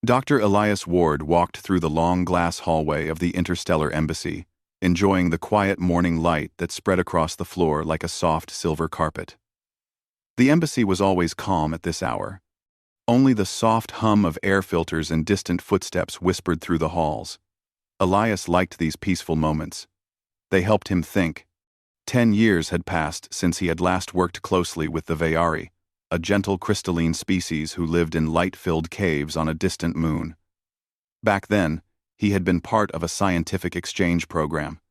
Dr. Elias Ward walked through the long glass hallway of the Interstellar Embassy, enjoying the quiet morning light that spread across the floor like a soft silver carpet. The embassy was always calm at this hour. Only the soft hum of air filters and distant footsteps whispered through the halls. Elias liked these peaceful moments. They helped him think. 10 years had passed since he had last worked closely with the Veyari, a gentle crystalline species who lived in light-filled caves on a distant moon. Back then, he had been part of a scientific exchange program.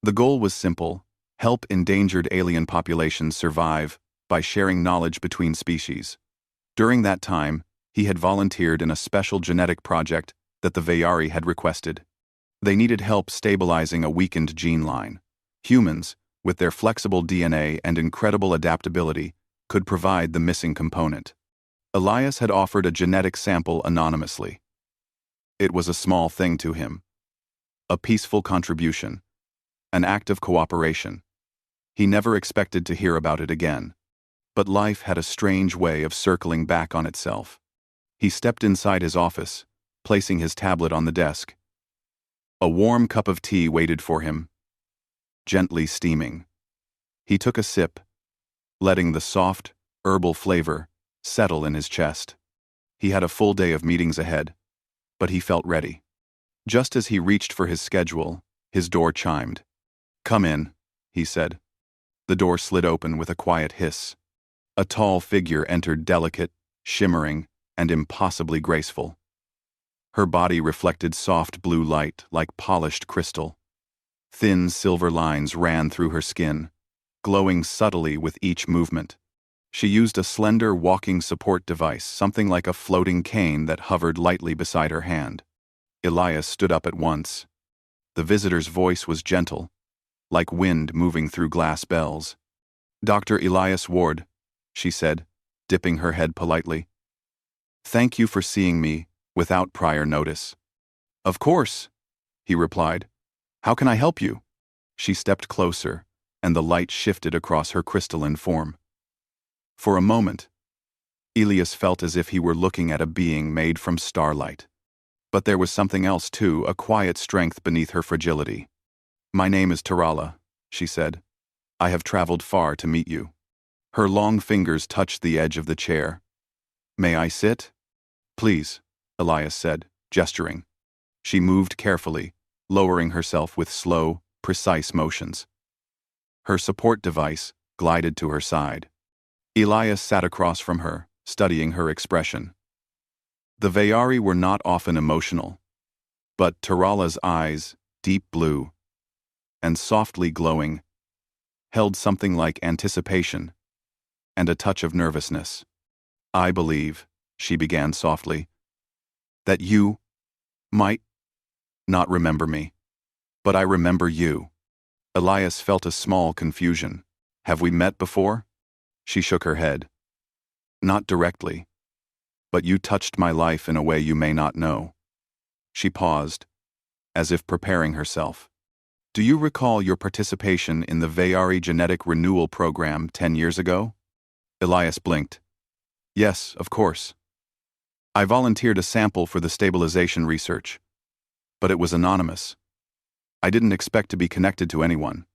The goal was simple: help endangered alien populations survive by sharing knowledge between species. During that time, he had volunteered in a special genetic project that the Veyari had requested. They needed help stabilizing a weakened gene line. Humans, with their flexible DNA and incredible adaptability, could provide the missing component. Elias had offered a genetic sample anonymously. It was a small thing to him. A peaceful contribution. An act of cooperation. He never expected to hear about it again. But life had a strange way of circling back on itself. He stepped inside his office, placing his tablet on the desk. A warm cup of tea waited for him, gently steaming. He took a sip, letting the soft, herbal flavor settle in his chest. He had a full day of meetings ahead, but he felt ready. Just as he reached for his schedule, his door chimed. "Come in," he said. The door slid open with a quiet hiss. A tall figure entered, delicate, shimmering, and impossibly graceful. Her body reflected soft blue light like polished crystal. Thin silver lines ran through her skin, glowing subtly with each movement. She used a slender walking support device, something like a floating cane that hovered lightly beside her hand. Elias stood up at once. The visitor's voice was gentle, like wind moving through glass bells. "Dr. Elias Ward," she said, dipping her head politely. "Thank you for seeing me without prior notice." "Of course," he replied. "How can I help you?" She stepped closer, and the light shifted across her crystalline form. For a moment, Elias felt as if he were looking at a being made from starlight. But there was something else too, a quiet strength beneath her fragility. "My name is Tarala," she said. "I have traveled far to meet you." Her long fingers touched the edge of the chair. "May I sit?" "Please," Elias said, gesturing. She moved carefully, lowering herself with slow, precise motions. Her support device glided to her side. Elias sat across from her, studying her expression. The Veyari were not often emotional, but Tarala's eyes, deep blue and softly glowing, held something like anticipation and a touch of nervousness. "I believe," she began softly, "that you might not remember me, but I remember you." Elias felt a small confusion. "Have we met before?" She shook her head. "Not directly, but you touched my life in a way you may not know." She paused, as if preparing herself. "Do you recall your participation in the Veyari genetic renewal program 10 years ago?" Elias blinked. "Yes, of course. I volunteered a sample for the stabilization research, but it was anonymous. I didn't expect to be connected to anyone."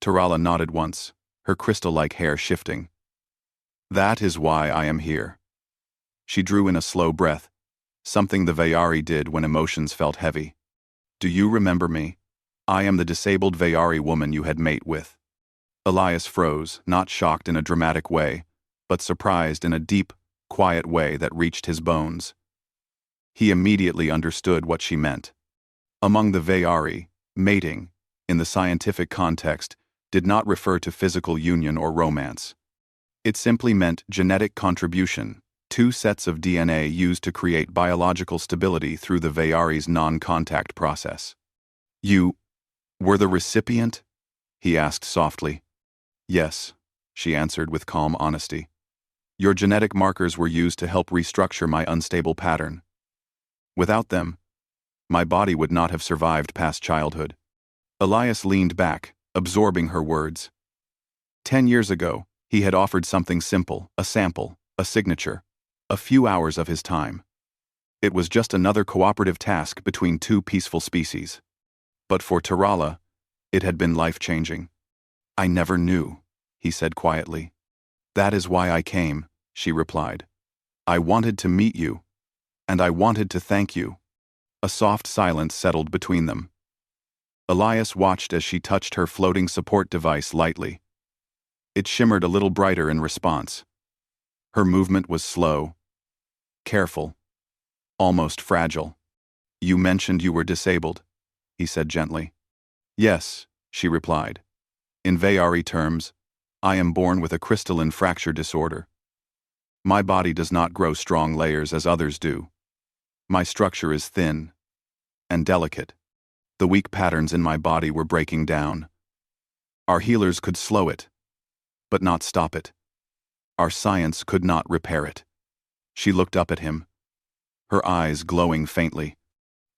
Tarala nodded once, her crystal-like hair shifting. "That is why I am here." She drew in a slow breath, something the Veyari did when emotions felt heavy. "Do you remember me? I am the disabled Veyari woman you had mate with." Elias froze, not shocked in a dramatic way, but surprised in a deep, quiet way that reached his bones. He immediately understood what she meant. Among the Veyari, mating, in the scientific context, did not refer to physical union or romance. It simply meant genetic contribution, 2 sets of DNA used to create biological stability through the Veyari's non-contact process. "You were the recipient?" he asked softly. "Yes," she answered with calm honesty. "Your genetic markers were used to help restructure my unstable pattern. Without them, my body would not have survived past childhood." Elias leaned back, absorbing her words. 10 years ago, he had offered something simple, a sample, a signature, a few hours of his time. It was just another cooperative task between two peaceful species. But for Tarala, it had been life-changing. "I never knew," he said quietly. "That is why I came," she replied. "I wanted to meet you, and I wanted to thank you." A soft silence settled between them. Elias watched as she touched her floating support device lightly. It shimmered a little brighter in response. Her movement was slow, careful, almost fragile. "You mentioned you were disabled," he said gently. "Yes," she replied. "In Vayari terms, I am born with a crystalline fracture disorder. My body does not grow strong layers as others do. My structure is thin and delicate. The weak patterns in my body were breaking down. Our healers could slow it, but not stop it. Our science could not repair it." She looked up at him, her eyes glowing faintly.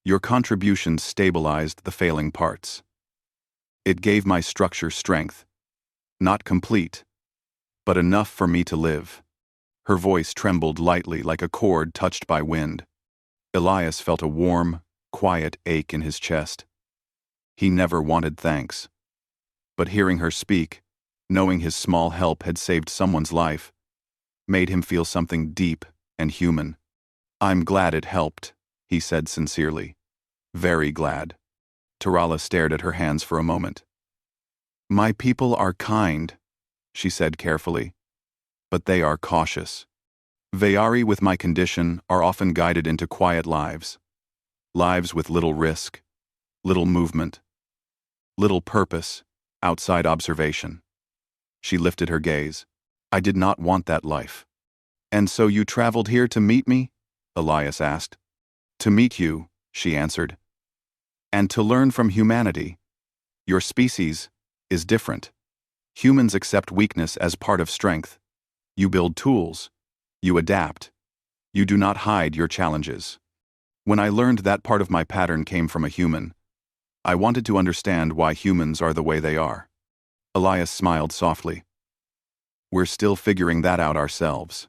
"Your contributions stabilized the failing parts. It gave my structure strength. Not complete, but enough for me to live." Her voice trembled lightly like a cord touched by wind. Elias felt a warm, quiet ache in his chest. He never wanted thanks. But hearing her speak, knowing his small help had saved someone's life, made him feel something deep and human. "I'm glad it helped," he said sincerely. "Very glad." Tarala stared at her hands for a moment. "My people are kind," she said carefully, "but they are cautious. Vayari with my condition are often guided into quiet lives. Lives with little risk, little movement, little purpose, outside observation." She lifted her gaze. "I did not want that life." "And so you traveled here to meet me?" Elias asked. "To meet you," she answered. "And to learn from humanity. Your species is different. Humans accept weakness as part of strength. You build tools. You adapt. You do not hide your challenges. When I learned that part of my pattern came from a human, I wanted to understand why humans are the way they are." Elias smiled softly. "We're still figuring that out ourselves."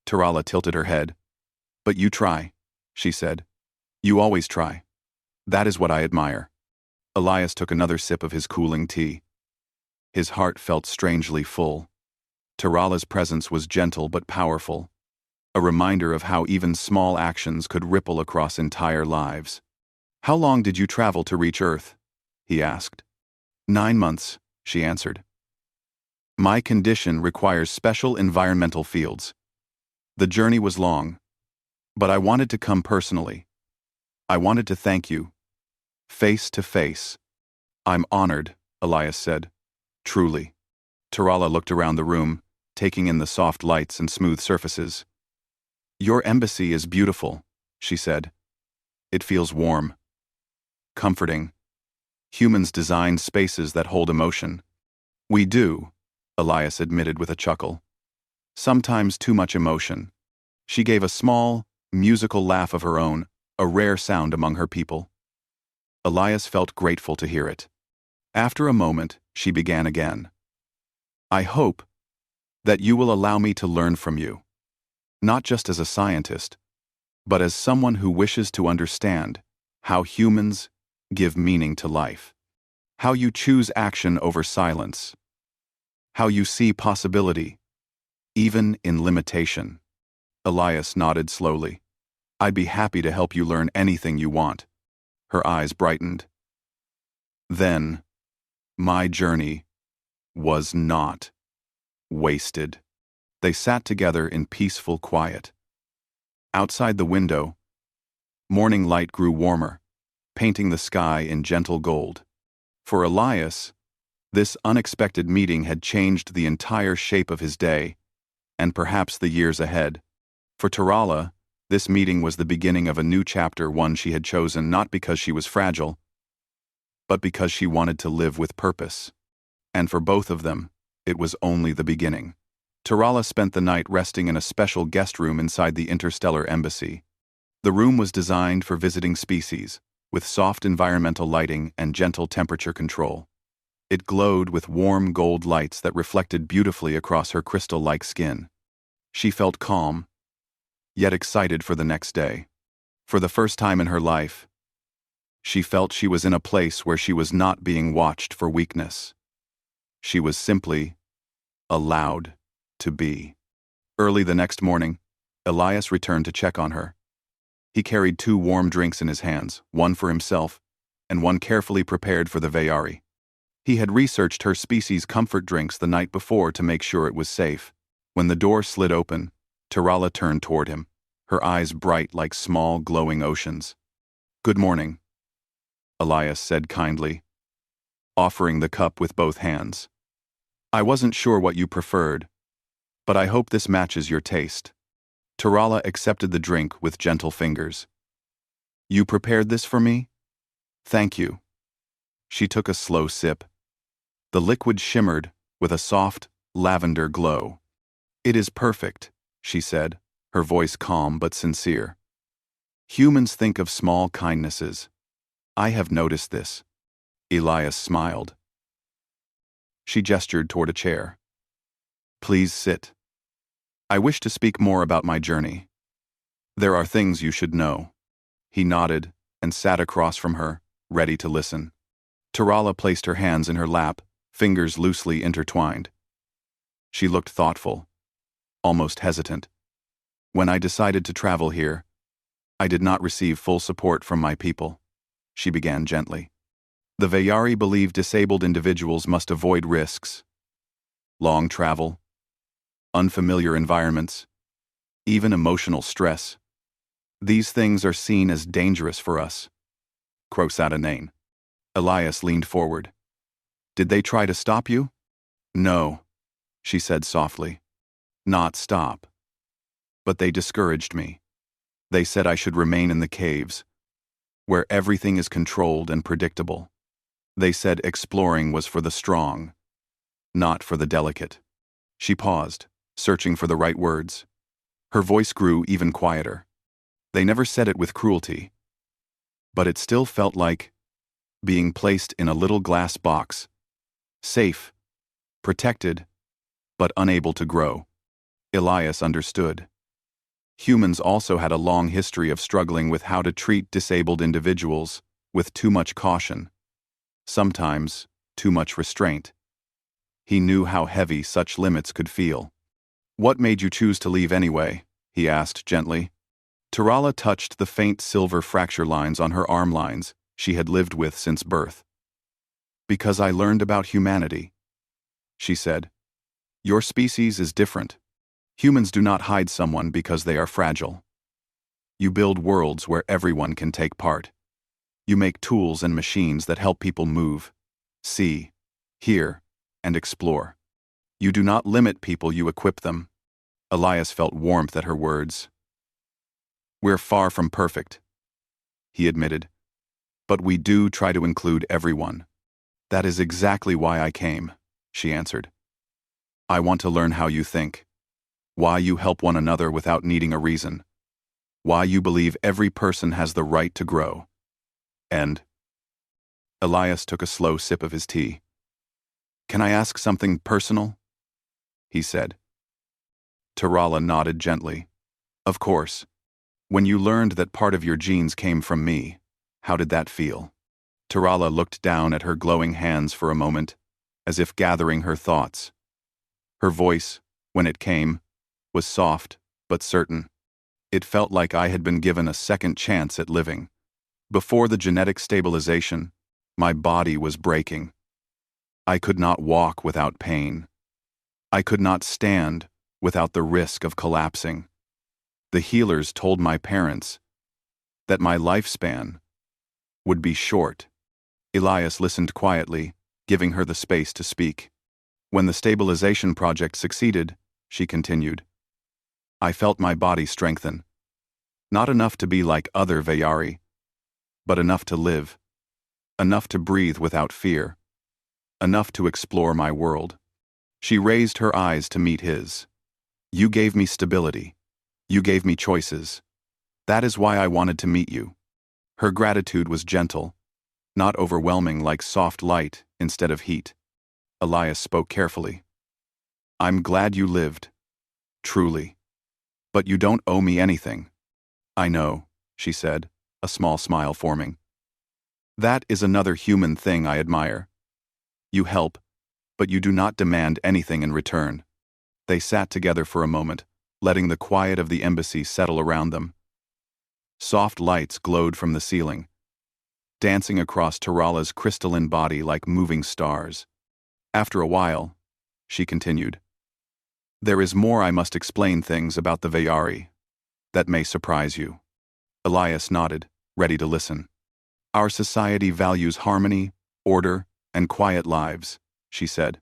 Tarala tilted her head. "But you try," she said. "You always try. That is what I admire." Elias took another sip of his cooling tea. His heart felt strangely full. Tarala's presence was gentle but powerful, a reminder of how even small actions could ripple across entire lives. "How long did you travel to reach Earth?" he asked. 9 months, she answered. "My condition requires special environmental fields. The journey was long, but I wanted to come personally. I wanted to thank you, face to face." "I'm honored," Elias said. "Truly." Tarala looked around the room, taking in the soft lights and smooth surfaces. "Your embassy is beautiful," she said. "It feels warm, comforting. Humans design spaces that hold emotion." "We do," Elias admitted with a chuckle. "Sometimes too much emotion." She gave a small, musical laugh of her own, a rare sound among her people. Elias felt grateful to hear it. After a moment, she began again. "I hope that you will allow me to learn from you, not just as a scientist, but as someone who wishes to understand how humans give meaning to life, how you choose action over silence, how you see possibility, even in limitation." Elias nodded slowly. "I'd be happy to help you learn anything you want." Her eyes brightened. "Then, my journey was not wasted." They sat together in peaceful quiet. Outside the window, morning light grew warmer, painting the sky in gentle gold. For Elias, this unexpected meeting had changed the entire shape of his day, and perhaps the years ahead. For Tarala, this meeting was the beginning of a new chapter, one she had chosen not because she was fragile, but because she wanted to live with purpose. And for both of them, it was only the beginning. Tarala spent the night resting in a special guest room inside the interstellar embassy. The room was designed for visiting species, with soft environmental lighting and gentle temperature control. It glowed with warm gold lights that reflected beautifully across her crystal-like skin. She felt calm, yet excited for the next day. For the first time in her life, she felt she was in a place where she was not being watched for weakness. She was simply allowed to be. Early the next morning, Elias returned to check on her. He carried 2 warm drinks in his hands, one for himself, and one carefully prepared for the Veyari. He had researched her species' comfort drinks the night before to make sure it was safe. When the door slid open, Tirala turned toward him, her eyes bright like small, glowing oceans. "Good morning," Elias said kindly, offering the cup with both hands. "I wasn't sure what you preferred, but I hope this matches your taste." Tirala accepted the drink with gentle fingers. "You prepared this for me? Thank you." She took a slow sip. The liquid shimmered with a soft, lavender glow. "It is perfect," she said, her voice calm but sincere. "Humans think of small kindnesses. I have noticed this." Elias smiled. She gestured toward a chair. "Please sit. I wish to speak more about my journey. There are things you should know." He nodded and sat across from her, ready to listen. Tirala placed her hands in her lap, fingers loosely intertwined. She looked thoughtful, almost hesitant. "When I decided to travel here, I did not receive full support from my people," she began gently. "The Veyari believe disabled individuals must avoid risks. Long travel, unfamiliar environments, even emotional stress. These things are seen as dangerous for us." Crosatanane. Elias leaned forward. "Did they try to stop you?" "No," she said softly. "Not stop. But they discouraged me. They said I should remain in the caves, where everything is controlled and predictable. They said exploring was for the strong, not for the delicate." She paused, searching for the right words. Her voice grew even quieter. They never said it with cruelty, but it still felt like being placed in a little glass box, safe, protected, but unable to grow. Elias understood. Humans also had a long history of struggling with how to treat disabled individuals with too much caution, sometimes too much restraint. He knew how heavy such limits could feel. "What made you choose to leave anyway?" he asked gently. Tirala touched the faint silver fracture lines on her arm lines she had lived with since birth. "Because I learned about humanity," she said. "Your species is different. Humans do not hide someone because they are fragile. You build worlds where everyone can take part. You make tools and machines that help people move, see, hear, and explore. You do not limit people, you equip them." Elias felt warmth at her words. "We're far from perfect," he admitted, "but we do try to include everyone." "That is exactly why I came," she answered. "I want to learn how you think, why you help one another without needing a reason, why you believe every person has the right to grow. And..." Elias took a slow sip of his tea. "Can I ask something personal?" he said. Tirala nodded gently. "Of course. When you learned that part of your genes came from me, how did that feel?" Tirala looked down at her glowing hands for a moment, as if gathering her thoughts. Her voice, when it came, was soft but certain. "It felt like I had been given a second chance at living. Before the genetic stabilization, my body was breaking. I could not walk without pain. I could not stand without the risk of collapsing. The healers told my parents that my lifespan would be short." Elias listened quietly, giving her the space to speak. "When the stabilization project succeeded," she continued, "I felt my body strengthen. Not enough to be like other Veyari, but enough to live. Enough to breathe without fear. Enough to explore my world." She raised her eyes to meet his. "You gave me stability. You gave me choices. That is why I wanted to meet you." Her gratitude was gentle, not overwhelming, like soft light instead of heat. Elias spoke carefully. "I'm glad you lived. Truly. But you don't owe me anything." "I know," she said, a small smile forming. That is another human thing I admire. You help, but you do not demand anything in return. They sat together for a moment, letting the quiet of the embassy settle around them. Soft lights glowed from the ceiling, dancing across Tarala's crystalline body like moving stars. After a while, she continued, "There is more. I must explain things about the Veyari that may surprise you." Elias nodded, ready to listen. "Our society values harmony, order, and quiet lives," she said.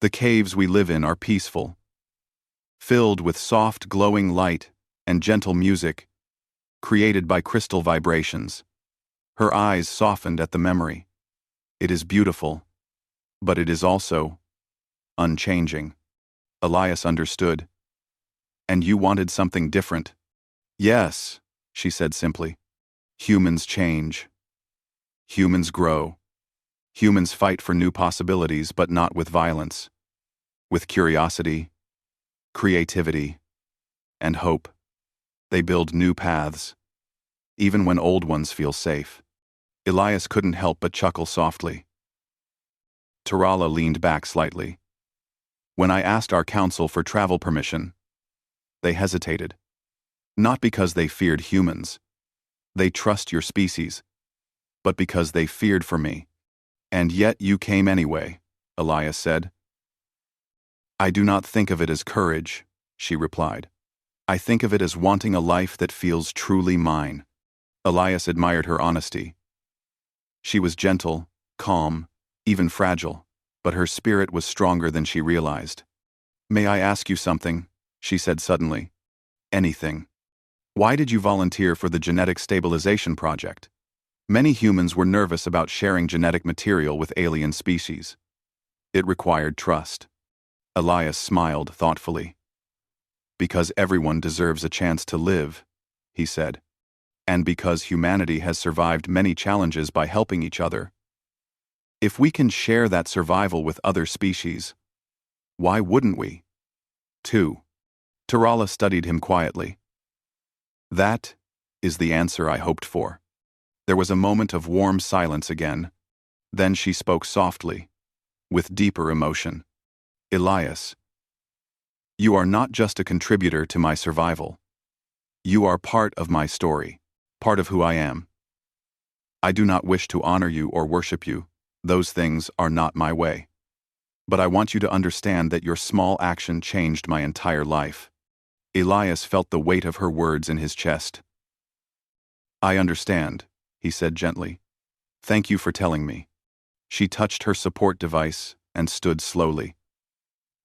"The caves we live in are peaceful, filled with soft glowing light and gentle music, created by crystal vibrations." Her eyes softened at the memory. "It is beautiful, but it is also unchanging." Elias understood. "And you wanted something different?" "Yes," she said simply. "Humans change. Humans grow. Humans fight for new possibilities, but not with violence. With curiosity, creativity, and hope. They build new paths, even when old ones feel safe." Elias couldn't help but chuckle softly. Tarala leaned back slightly. "When I asked our council for travel permission, they hesitated. Not because they feared humans. They trust your species. But because they feared for me. And yet you came anyway," Elias said. "I do not think of it as courage," she replied. "I think of it as wanting a life that feels truly mine." Elias admired her honesty. She was gentle, calm, even fragile, but her spirit was stronger than she realized. "May I ask you something?" she said suddenly. "Anything. Why did you volunteer for the genetic stabilization project?" Many humans were nervous about sharing genetic material with alien species. It required trust. Elias smiled thoughtfully. "Because everyone deserves a chance to live," he said. "And because humanity has survived many challenges by helping each other. If we can share that survival with other species, why wouldn't we?" 2. Tarala studied him quietly. "That is the answer I hoped for." There was a moment of warm silence again. Then she spoke softly, with deeper emotion. "Elias, you are not just a contributor to my survival. You are part of my story, part of who I am. I do not wish to honor you or worship you. Those things are not my way. But I want you to understand that your small action changed my entire life." Elias felt the weight of her words in his chest. "I understand," he said gently. "Thank you for telling me." She touched her support device and stood slowly.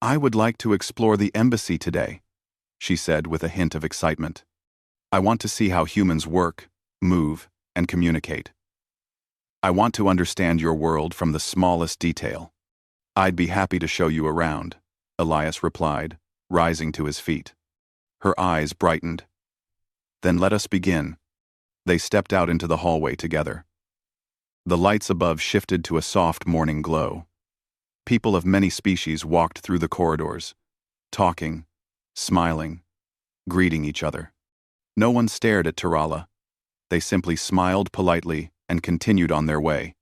"I would like to explore the embassy today," she said with a hint of excitement. "I want to see how humans work, move, and communicate. I want to understand your world from the smallest detail." "I'd be happy to show you around," Elias replied, rising to his feet. Her eyes brightened. "Then let us begin." They stepped out into the hallway together. The lights above shifted to a soft morning glow. People of many species walked through the corridors, talking, smiling, greeting each other. No one stared at Tarala. They simply smiled politely and continued on their way.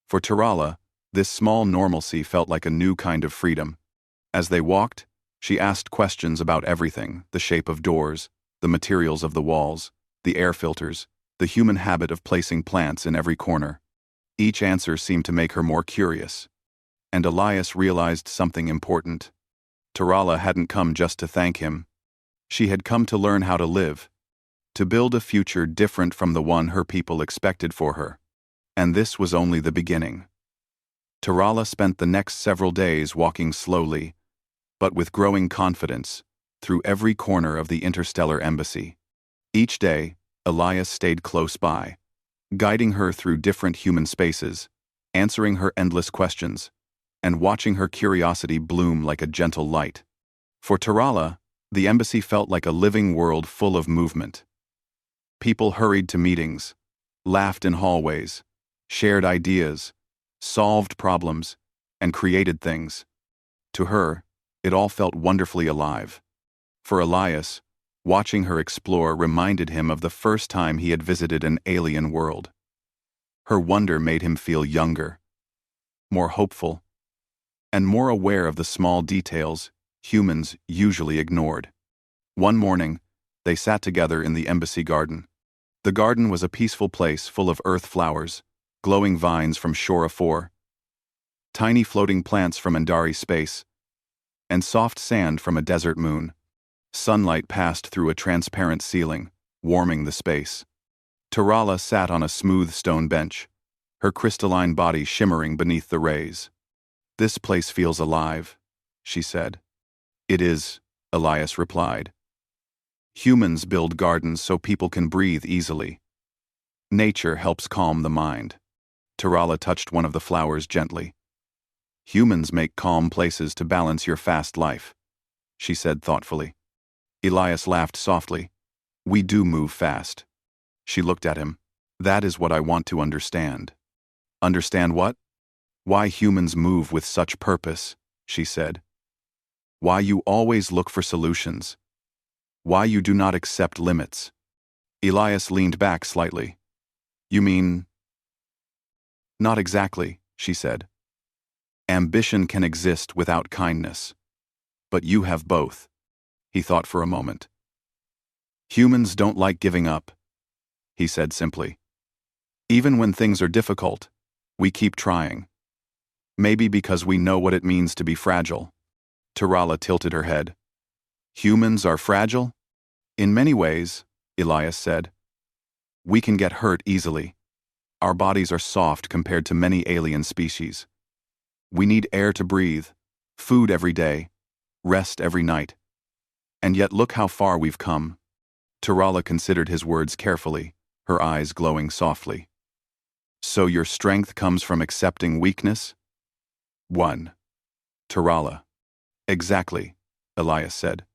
For Tarala, this small normalcy felt like a new kind of freedom. As they walked, she asked questions about everything: the shape of doors, the materials of the walls, the air filters, the human habit of placing plants in every corner. Each answer seemed to make her more curious. And Elias realized something important. Tarala hadn't come just to thank him. She had come to learn how to live, to build a future different from the one her people expected for her. And this was only the beginning. Tarala spent the next several days walking slowly, but with growing confidence, through every corner of the interstellar embassy. Each day, Elias stayed close by, guiding her through different human spaces, answering her endless questions, and watching her curiosity bloom like a gentle light. For Tarala, the embassy felt like a living world full of movement. People hurried to meetings, laughed in hallways, shared ideas, solved problems, and created things. To her, it all felt wonderfully alive. For Elias, Watching her explore reminded him of the first time he had visited an alien world. Her wonder made him feel younger, more hopeful, and more aware of the small details humans usually ignored. One morning, they sat together in the embassy garden. The garden was a peaceful place full of earth flowers, glowing vines from Shora 4, tiny floating plants from Andari space, and soft sand from a desert moon. Sunlight passed through a transparent ceiling, warming the space. Tarala sat on a smooth stone bench, her crystalline body shimmering beneath the rays. "This place feels alive," she said. "It is," Elias replied. "Humans build gardens so people can breathe easily. Nature helps calm the mind." Tarala touched one of the flowers gently. "Humans make calm places to balance your fast life," she said thoughtfully. Elias laughed softly. "We do move fast." She looked at him. "That is what I want to understand." "Understand what?" "Why humans move with such purpose," she said. "Why you always look for solutions. Why you do not accept limits." Elias leaned back slightly. "You mean?" "Not exactly," she said. "Ambition can exist without kindness. But you have both." He thought for a moment. "Humans don't like giving up," he said simply. "Even when things are difficult, we keep trying. Maybe because we know what it means to be fragile." Tarala tilted her head. "Humans are fragile?" "In many ways," Elias said. "We can get hurt easily. Our bodies are soft compared to many alien species. We need air to breathe, food every day, rest every night. And yet look how far we've come." Tarala considered his words carefully, her eyes glowing softly. "So your strength comes from accepting weakness?" "1. Tarala. "Exactly," Elias said.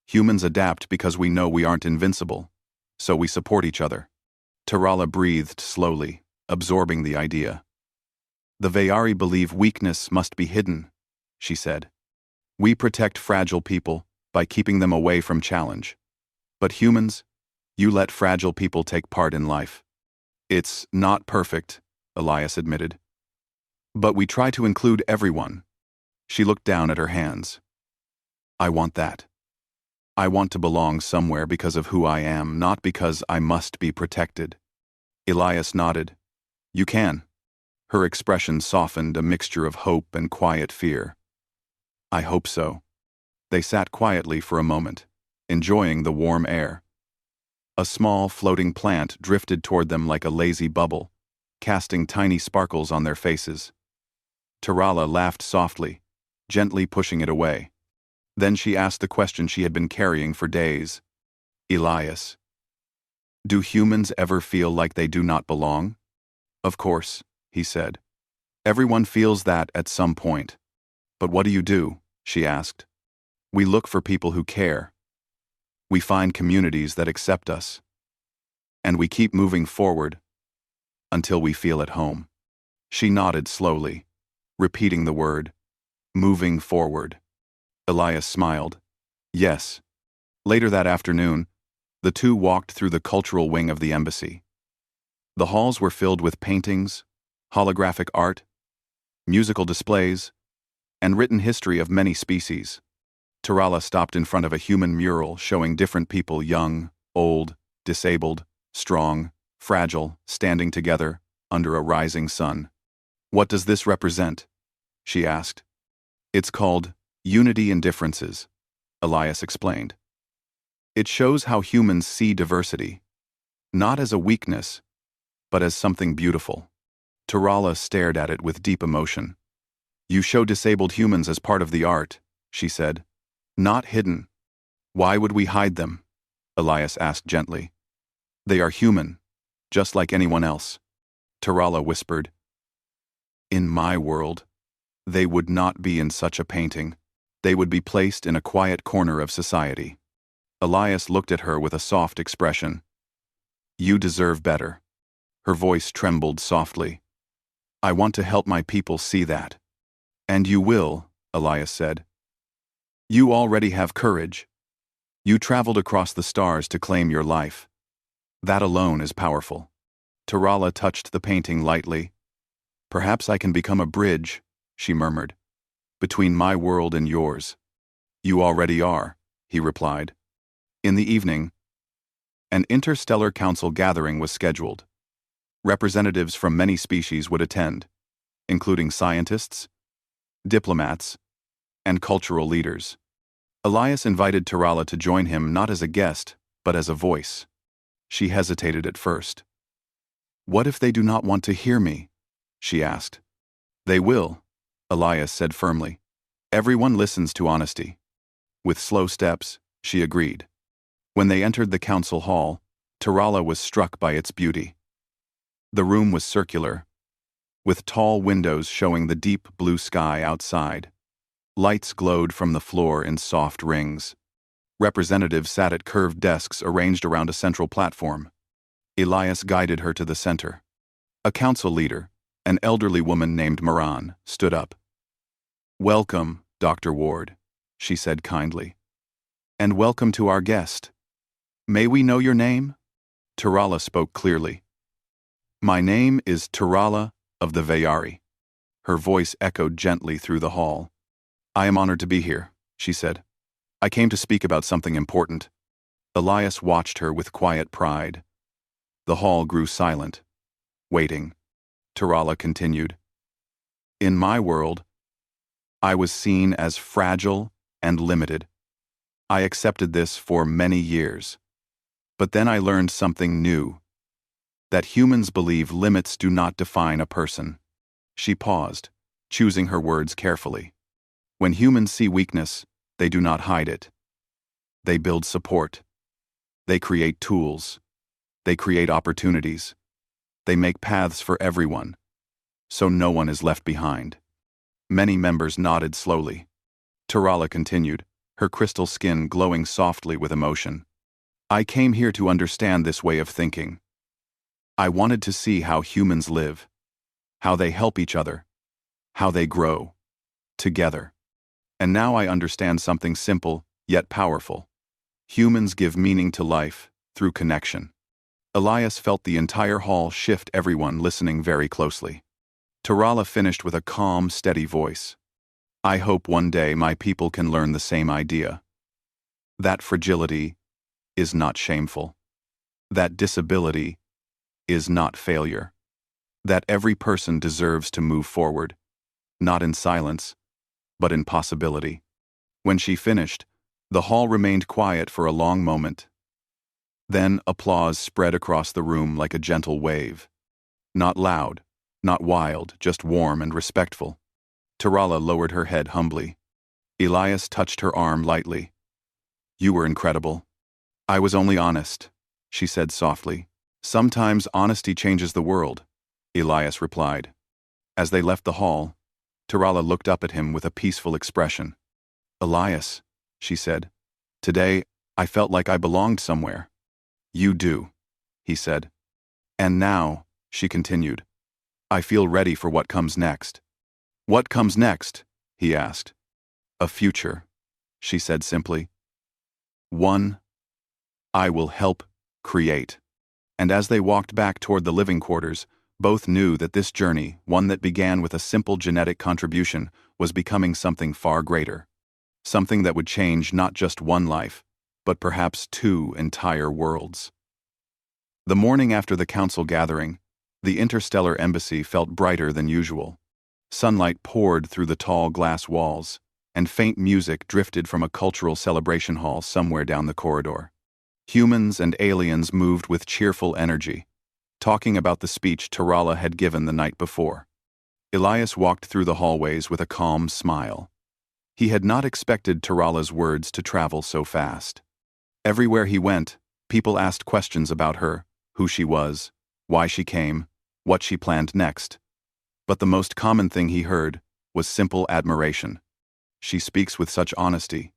"Humans adapt because we know we aren't invincible, so we support each other." Tarala breathed slowly, absorbing the idea. "The Vayari believe weakness must be hidden," she said. "We protect fragile people by keeping them away from challenge. But humans, you let fragile people take part in life." "It's not perfect," Elias admitted. "But we try to include everyone." She looked down at her hands. "I want that. I want to belong somewhere because of who I am, not because I must be protected." Elias nodded. "You can." Her expression softened, a mixture of hope and quiet fear. "I hope so." They sat quietly for a moment, enjoying the warm air. A small, floating plant drifted toward them like a lazy bubble, casting tiny sparkles on their faces. Tarala laughed softly, gently pushing it away. Then she asked the question she had been carrying for days. "Elias, do humans ever feel like they do not belong?" "Of course," he said. "Everyone feels that at some point." "But what do?" she asked. "We look for people who care. We find communities that accept us. And we keep moving forward until we feel at home." She nodded slowly, repeating the word, "moving forward." Elias smiled. "Yes." Later that afternoon, the two walked through the cultural wing of the embassy. The halls were filled with paintings, holographic art, musical displays, and written history of many species. Tarala stopped in front of a human mural showing different people, young, old, disabled, strong, fragile, standing together under a rising sun. "What does this represent?" she asked. "It's called Unity in Differences," Elias explained. "It shows how humans see diversity, not as a weakness, but as something beautiful." Tarala stared at it with deep emotion. "You show disabled humans as part of the art," she said. "Not hidden." "Why would we hide them?" Elias asked gently. "They are human, just like anyone else." Tarala whispered. "In my world, they would not be in such a painting. They would be placed in a quiet corner of society." Elias looked at her with a soft expression. "You deserve better." Her voice trembled softly. "I want to help my people see that." "And you will," Elias said. "You already have courage." You traveled across the stars to claim your life. That alone is powerful. Tarala touched the painting lightly. Perhaps I can become a bridge, she murmured, between my world and yours. You already are, he replied. In the evening, an interstellar council gathering was scheduled. Representatives from many species would attend, including scientists, diplomats, and cultural leaders. Elias invited Tarala to join him not as a guest, but as a voice. She hesitated at first. What if they do not want to hear me? She asked. They will, Elias said firmly. Everyone listens to honesty. With slow steps, she agreed. When they entered the council hall, Tarala was struck by its beauty. The room was circular, with tall windows showing the deep blue sky outside. Lights glowed from the floor in soft rings. Representatives sat at curved desks arranged around a central platform. Elias guided her to the center. A council leader, an elderly woman named Moran, stood up. Welcome, Dr. Ward, she said kindly. And welcome to our guest. May we know your name? Tarala spoke clearly. My name is Tarala of the Vayari. Her voice echoed gently through the hall. I am honored to be here, she said. I came to speak about something important. Elias watched her with quiet pride. The hall grew silent, waiting. Tarala continued. In my world, I was seen as fragile and limited. I accepted this for many years. But then I learned something new. That humans believe limits do not define a person. She paused, choosing her words carefully. When humans see weakness, they do not hide it. They build support. They create tools. They create opportunities. They make paths for everyone, so no one is left behind. Many members nodded slowly. Tarala continued, her crystal skin glowing softly with emotion. I came here to understand this way of thinking. I wanted to see how humans live, how they help each other, how they grow, together. And now I understand something simple, yet powerful. Humans give meaning to life through connection. Elias felt the entire hall shift, everyone listening very closely. Tarala finished with a calm, steady voice. I hope one day my people can learn the same idea. That fragility is not shameful. That disability is not failure. That every person deserves to move forward, not in silence, but in possibility. When she finished, the hall remained quiet for a long moment. Then applause spread across the room like a gentle wave. Not loud, not wild, just warm and respectful. Tarala lowered her head humbly. Elias touched her arm lightly. You were incredible. I was only honest, she said softly. Sometimes honesty changes the world, Elias replied. As they left the hall, Tarala looked up at him with a peaceful expression. Elias, she said, today I felt like I belonged somewhere. You do, he said. And now, she continued, I feel ready for what comes next. What comes next? He asked. A future, she said simply. One I will help create. And as they walked back toward the living quarters, both knew that this journey, one that began with a simple genetic contribution, was becoming something far greater. Something that would change not just one life, but perhaps 2 entire worlds. The morning after the council gathering, the interstellar embassy felt brighter than usual. Sunlight poured through the tall glass walls, and faint music drifted from a cultural celebration hall somewhere down the corridor. Humans and aliens moved with cheerful energy, talking about the speech Tarala had given the night before. Elias walked through the hallways with a calm smile. He had not expected Tarala's words to travel so fast. Everywhere he went, people asked questions about her, who she was, why she came, what she planned next. But the most common thing he heard was simple admiration. She speaks with such honesty,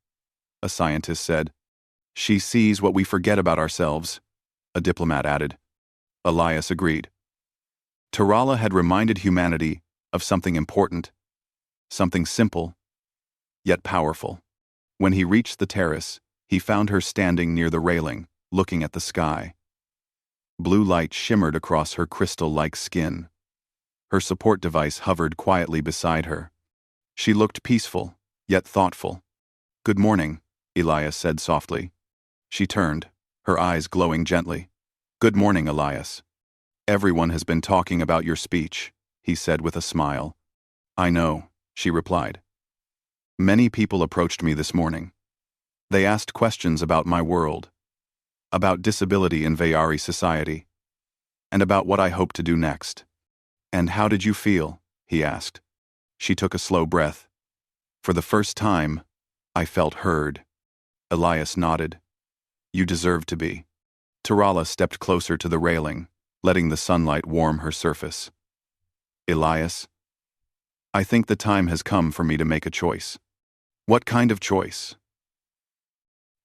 a scientist said. She sees what we forget about ourselves, a diplomat added. Elias agreed. Tarala had reminded humanity of something important, something simple, yet powerful. When he reached the terrace, He found her standing near the railing, looking at the sky. Blue light shimmered across her crystal-like skin. Her support device hovered quietly beside her. She looked peaceful, yet thoughtful. "Good morning," Elias said softly. She turned, her eyes glowing gently. "Good morning, Elias. Everyone has been talking about your speech," he said with a smile. "I know," she replied. "Many people approached me this morning. They asked questions about my world, about disability in Vayari society, and about what I hope to do next." "And how did you feel?" he asked. She took a slow breath. "For the first time, I felt heard." Elias nodded. "You deserve to be." Tarala stepped closer to the railing, letting the sunlight warm her surface. "Elias, I think the time has come for me to make a choice." "What kind of choice?"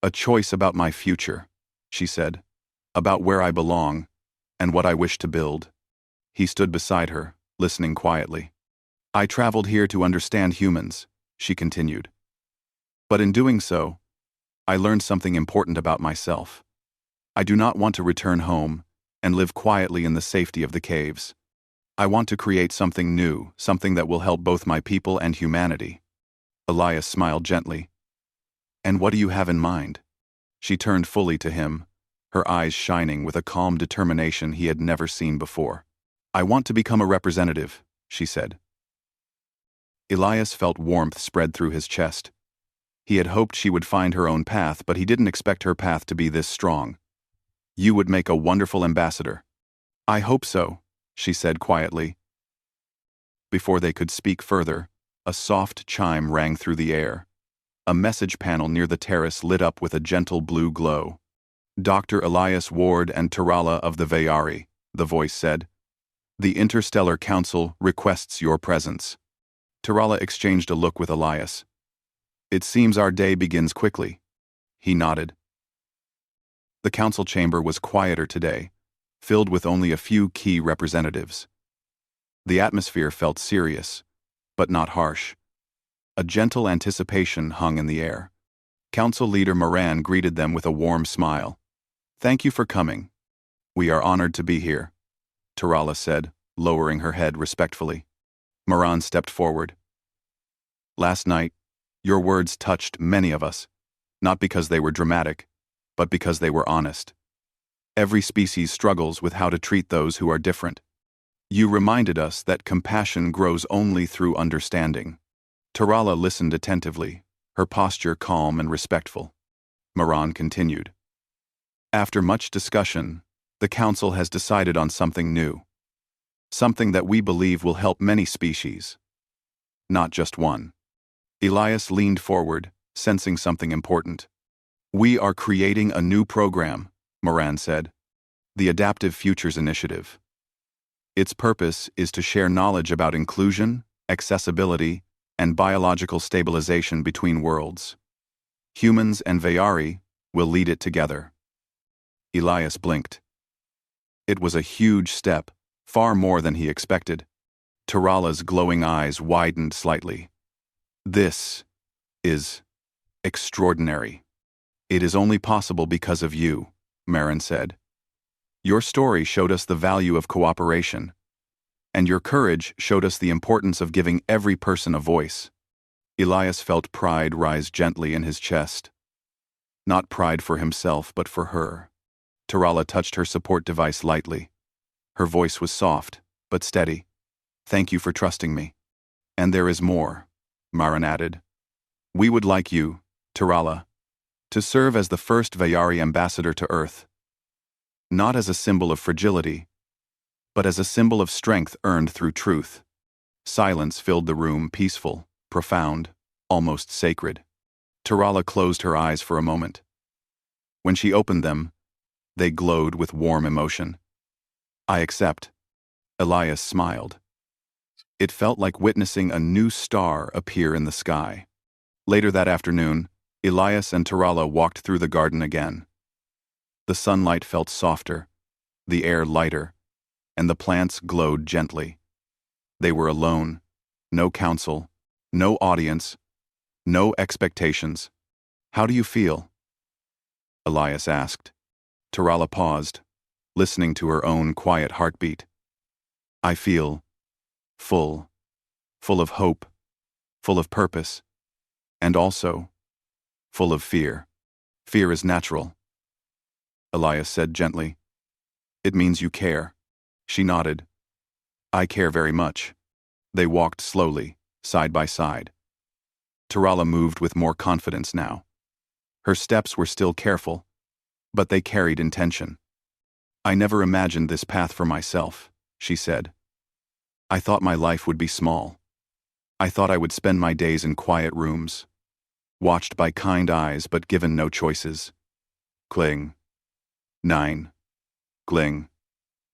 "A choice about my future," she said, "about where I belong and what I wish to build." He stood beside her, listening quietly. "I traveled here to understand humans," she continued. "But in doing so, I learned something important about myself. I do not want to return home and live quietly in the safety of the caves. I want to create something new, something that will help both my people and humanity." Elias smiled gently. "And what do you have in mind?" She turned fully to him, her eyes shining with a calm determination he had never seen before. "I want to become a representative," she said. Elias felt warmth spread through his chest. He had hoped she would find her own path, but he didn't expect her path to be this strong. "You would make a wonderful ambassador." "I hope so," she said quietly. Before they could speak further, a soft chime rang through the air. A message panel near the terrace lit up with a gentle blue glow. "Dr. Elias Ward and Tarala of the Vayari," the voice said. "The Interstellar Council requests your presence." Tarala exchanged a look with Elias. "It seems our day begins quickly." He nodded. The council chamber was quieter today, filled with only a few key representatives. The atmosphere felt serious, but not harsh. A gentle anticipation hung in the air. Council leader Moran greeted them with a warm smile. "Thank you for coming. We are honored to be here," Tarala said, lowering her head respectfully. Moran stepped forward. "Last night, your words touched many of us, not because they were dramatic, but because they were honest. Every species struggles with how to treat those who are different. You reminded us that compassion grows only through understanding." Tarala listened attentively, her posture calm and respectful. Moran continued. "After much discussion, the Council has decided on something new. Something that we believe will help many species. Not just one." Elias leaned forward, sensing something important. "We are creating a new program," Moran said. "The Adaptive Futures Initiative. Its purpose is to share knowledge about inclusion, accessibility, and biological stabilization between worlds. Humans and Vayari will lead it together." Elias blinked. It was a huge step, far more than he expected. Tarala's glowing eyes widened slightly. "This is extraordinary. It is only possible because of you," Marin said. "Your story showed us the value of cooperation, and your courage showed us the importance of giving every person a voice." Elias felt pride rise gently in his chest. Not pride for himself, but for her. Tarala touched her support device lightly. Her voice was soft, but steady. "Thank you for trusting me. And there is more," Marin added. "We would like you, Tarala, to serve as the first Vayari ambassador to Earth. Not as a symbol of fragility, but as a symbol of strength earned through truth." Silence filled the room, peaceful, profound, almost sacred. Tarala closed her eyes for a moment. When she opened them, they glowed with warm emotion. "I accept." Elias smiled. It felt like witnessing a new star appear in the sky. Later that afternoon, Elias and Tarala walked through the garden again. The sunlight felt softer, the air lighter, and the plants glowed gently. They were alone, no council, no audience, no expectations. "How do you feel?" Elias asked. Tarala paused, listening to her own quiet heartbeat. I feel full of hope, full of purpose, and also full of fear. Fear is natural, Elias said gently. It means you care. She nodded. I care very much. They walked slowly, side by side. Tarala moved with more confidence now. Her steps were still careful, but they carried intention. I never imagined this path for myself, she said. I thought my life would be small. I thought I would spend my days in quiet rooms, watched by kind eyes but given no choices. Cling. 9. Gling.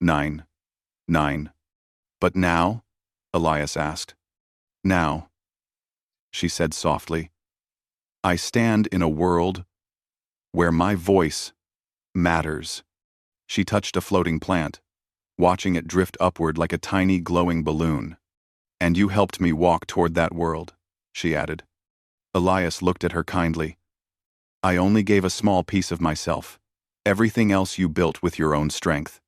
9. 9. But now? Elias asked. Now, she said softly, I stand in a world where my voice matters. She touched a floating plant, watching it drift upward like a tiny glowing balloon. And you helped me walk toward that world, she added. Elias looked at her kindly. I only gave a small piece of myself. Everything else you built with your own strength.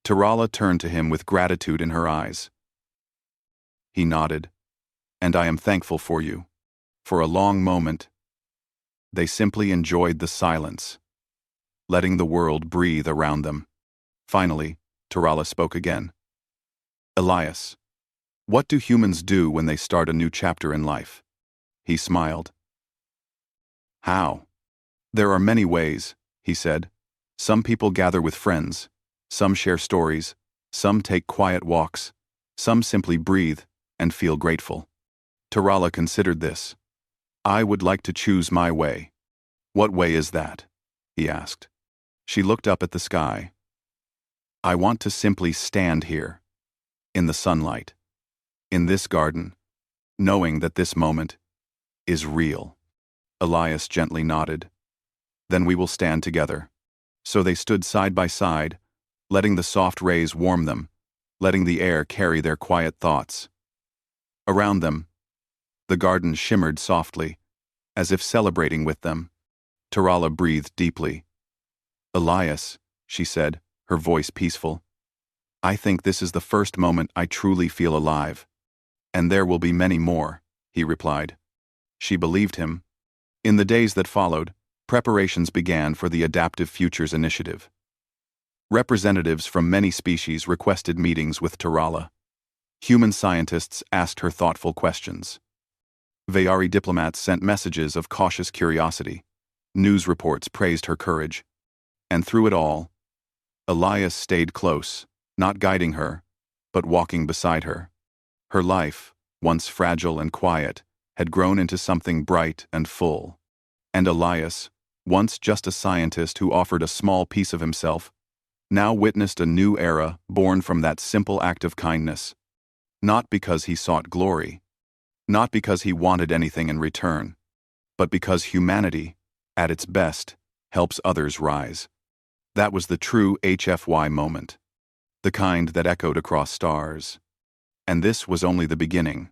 Tarala turned to him with gratitude in her eyes. He nodded. And I am thankful for you. For a long moment, they simply enjoyed the silence, letting the world breathe around them. Finally, Tarala spoke again. Elias, what do humans do when they start a new chapter in life? He smiled. How? There are many ways, he said. Some people gather with friends, some share stories, some take quiet walks, some simply breathe and feel grateful. Tarala considered this. I would like to choose my way. What way is that? He asked. She looked up at the sky. I want to simply stand here, in the sunlight, in this garden, knowing that this moment is real. Elias gently nodded. Then we will stand together. So they stood side by side, letting the soft rays warm them, letting the air carry their quiet thoughts. Around them, the garden shimmered softly, as if celebrating with them. Tarala breathed deeply. Elias, she said, her voice peaceful. I think this is the first moment I truly feel alive. And there will be many more, he replied. She believed him. In the days that followed, preparations began for the Adaptive Futures Initiative. Representatives from many species requested meetings with Tarala. Human scientists asked her thoughtful questions. Vayari diplomats sent messages of cautious curiosity. News reports praised her courage. And through it all, Elias stayed close, not guiding her, but walking beside her. Her life, once fragile and quiet, had grown into something bright and full. And Elias, once just a scientist who offered a small piece of himself, now witnessed a new era born from that simple act of kindness. Not because he sought glory, not because he wanted anything in return, but because humanity, at its best, helps others rise. That was the true HFY moment, the kind that echoed across stars. And this was only the beginning.